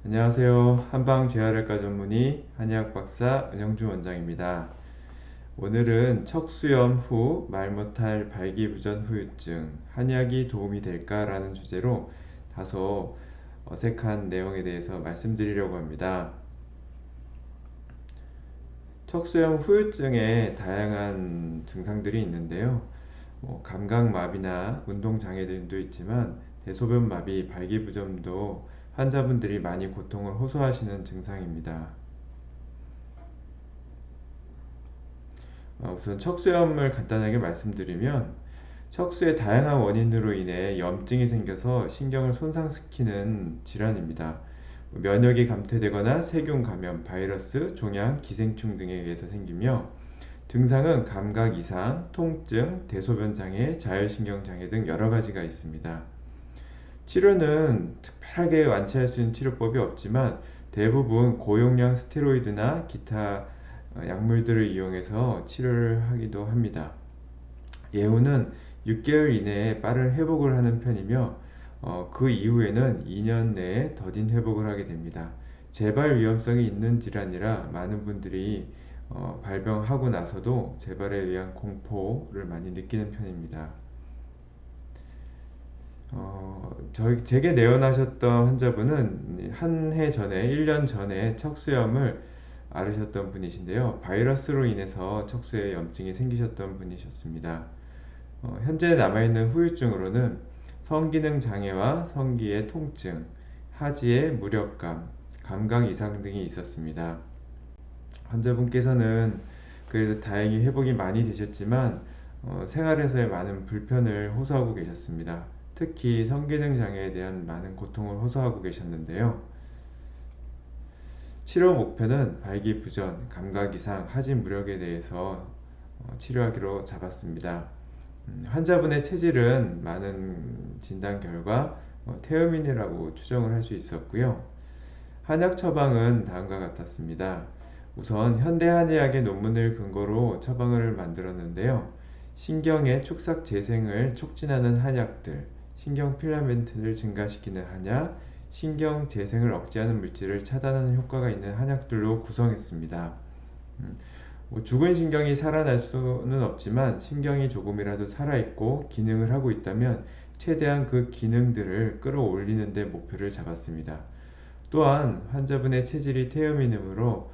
안녕하세요. 한방재활외과 전문의 한의학 박사 은영주 원장입니다. 오늘은 척수염 후 말 못할 발기부전 후유증, 한의학이 도움이 될까라는 주제로 다소 어색한 내용에 대해서 말씀드리려고 합니다. 척수염 후유증에 다양한 증상들이 있는데요. 감각마비나 운동장애 등도 있지만 대소변마비, 발기부전도 환자분들이 많이 고통을 호소하시는 증상입니다. 우선 척수염을 간단하게 말씀드리면 척수의 다양한 원인으로 인해 염증이 생겨서 신경을 손상시키는 질환입니다. 면역이 감퇴되거나 세균 감염, 바이러스, 종양, 기생충 등에 의해서 생기며 증상은 감각 이상, 통증, 대소변 장애, 자율신경 장애 등 여러 가지가 있습니다. 치료는 특별하게 완치할 수 있는 치료법이 없지만 대부분 고용량 스테로이드나 기타 약물들을 이용해서 치료를 하기도 합니다. 예후는 6개월 이내에 빠른 회복을 하는 편이며 그 이후에는 2년 내에 더딘 회복을 하게 됩니다. 재발 위험성이 있는 질환이라 많은 분들이 발병하고 나서도 재발에 의한 공포를 많이 느끼는 편입니다. 제게 내원하셨던 환자분은 한 해 전에, 1년 전에 척수염을 앓으셨던 분이신데요. 바이러스로 인해서 척수에 염증이 생기셨던 분이셨습니다. 현재 남아있는 후유증으로는 성기능 장애와 성기의 통증, 하지의 무력감, 감각 이상 등이 있었습니다. 환자분께서는 그래도 다행히 회복이 많이 되셨지만 생활에서의 많은 불편을 호소하고 계셨습니다. 특히 성기능 장애에 대한 많은 고통을 호소하고 계셨는데요. 치료 목표는 발기부전, 감각 이상, 하지 무력에 대해서 치료하기로 잡았습니다. 환자분의 체질은 많은 진단 결과 태음인이라고 추정을 할 수 있었고요. 한약 처방은 다음과 같았습니다. 우선 현대 한의학의 논문을 근거로 처방을 만들었는데요. 신경의 축삭 재생을 촉진하는 한약들, 신경 필라멘트를 증가시키는 한약, 신경 재생을 억제하는 물질을 차단하는 효과가 있는 한약들로 구성했습니다. 죽은 신경이 살아날 수는 없지만 신경이 조금이라도 살아있고 기능을 하고 있다면 최대한 그 기능들을 끌어올리는 데 목표를 잡았습니다. 또한 환자분의 체질이 태음인이므로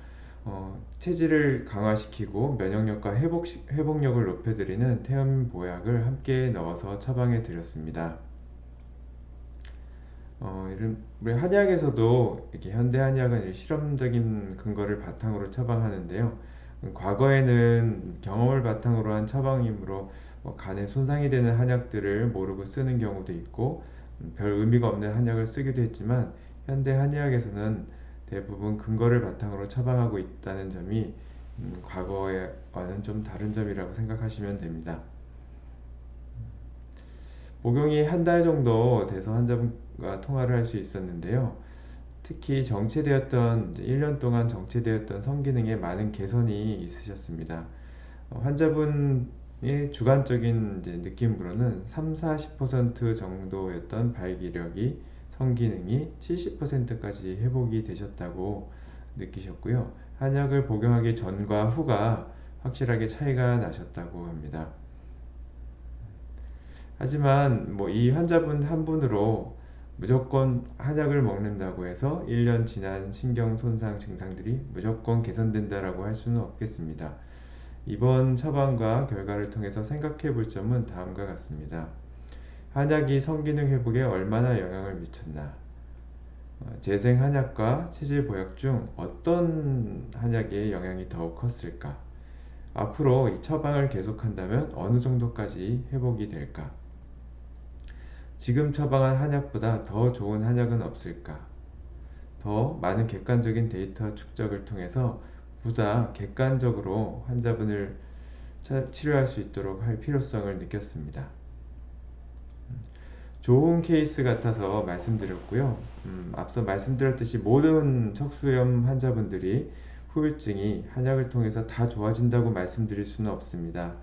체질을 강화시키고 면역력과 회복력을 높여드리는 태음 보약을 함께 넣어서 처방해 드렸습니다. 우리 한의학에서도 이렇게 현대 한의학은 실험적인 근거를 바탕으로 처방하는데요. 과거에는 경험을 바탕으로 한 처방이므로 간에 손상이 되는 한약들을 모르고 쓰는 경우도 있고 별 의미가 없는 한약을 쓰기도 했지만 현대 한의학에서는 대부분 근거를 바탕으로 처방하고 있다는 점이 과거와는 좀 다른 점이라고 생각하시면 됩니다. 복용이 한 달 정도 돼서 환자분과 통화를 할 수 있었는데요. 특히 정체되었던 1년 동안 정체되었던 성기능에 많은 개선이 있으셨습니다. 환자분의 주관적인 느낌으로는 3-40% 정도였던 발기력이 성기능이 70%까지 회복이 되셨다고 느끼셨고요. 한약을 복용하기 전과 후가 확실하게 차이가 나셨다고 합니다. 하지만 이 환자분 한 분으로 무조건 한약을 먹는다고 해서 1년 지난 신경 손상 증상들이 무조건 개선된다라고 할 수는 없겠습니다. 이번 처방과 결과를 통해서 생각해 볼 점은 다음과 같습니다. 한약이 성기능 회복에 얼마나 영향을 미쳤나? 재생 한약과 체질 보약 중 어떤 한약의 영향이 더욱 컸을까? 앞으로 이 처방을 계속한다면 어느 정도까지 회복이 될까? 지금 처방한 한약보다 더 좋은 한약은 없을까? 더 많은 객관적인 데이터 축적을 통해서 보다 객관적으로 환자분을 치료할 수 있도록 할 필요성을 느꼈습니다. 좋은 케이스 같아서 말씀드렸고요. 앞서 말씀드렸듯이 모든 척수염 환자분들이 후유증이 한약을 통해서 다 좋아진다고 말씀드릴 수는 없습니다.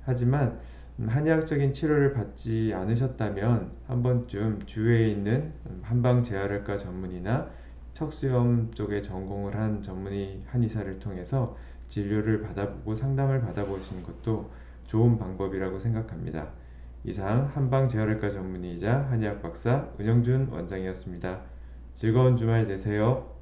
하지만 한의학적인 치료를 받지 않으셨다면 한 번쯤 주위에 있는 한방재활외과 전문의나 척수염 쪽에 전공을 한 전문의 한의사를 통해서 진료를 받아보고 상담을 받아보시는 것도 좋은 방법이라고 생각합니다. 이상 한방재활외과 전문의이자 한의학 박사 은영준 원장이었습니다. 즐거운 주말 되세요.